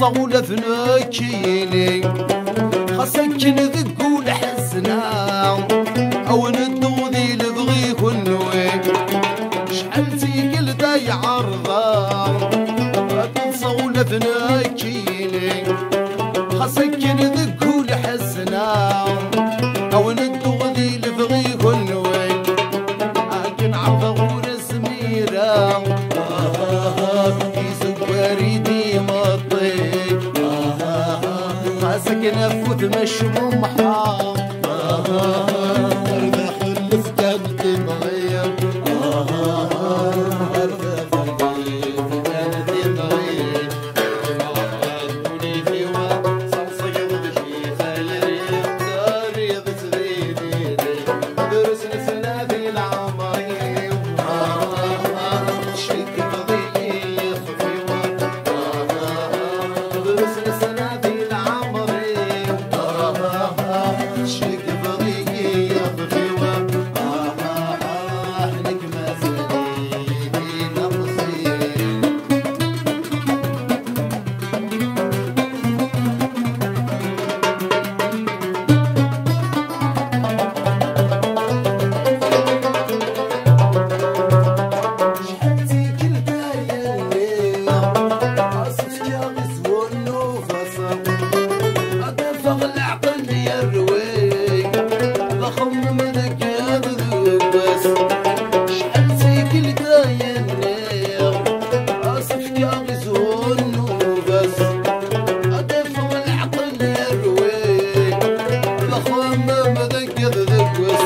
ولا فناكيني خاصك نذق الحزنة او ندو ذي لبغي كنوي شحال تيقل داي عرضا تنسى ولا فناكيني خاصك نذق الحزنة او ندو ذي لبغي كنوي لكن عرضا ورسميرا يزوريدي مطيق خاصك نفوت مشموم حار اربح الفتن تمغير اربح الفتن تمغير عدوني في وقت صلصق بشي خيري داري بتغيبي درسنا سنة في العمري شيك بضيي خفيوة درسنا سنة في العمري شيك بضيي خفيوة احلك ما زالي نقصي شحالتي كل داير عصفت يا غزوان وفصل أدفع العقل يروي بخمم ذاك يذوب بس شحالتي كل داير عصفت يا غزوان وفصل أدفع العقل يروي بخمم ذاك يذوب بس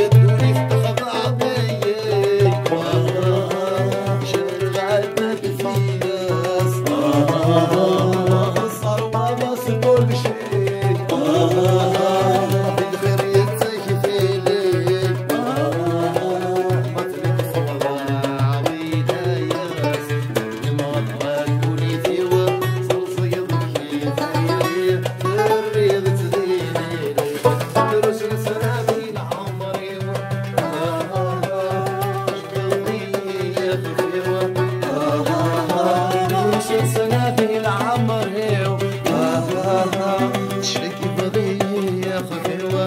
يدوني في خضعتي شد عدد في ناس الصروة ما سكول بشيء بالخير يتسيف ليك ما تلك صغرى عويدة ياس المغرى كوني ثيوة صلصي ضحي خيري الريض تزيني دروس السنابين عمري دروس السنابين عمري شريكي بضي يا خفيوة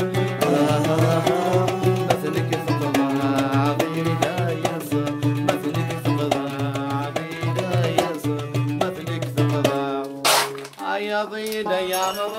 مثلك في ضعبي لا يزر مثلك في ضعبي لا يزر مثلك في ضعبي يا ضيد يا رب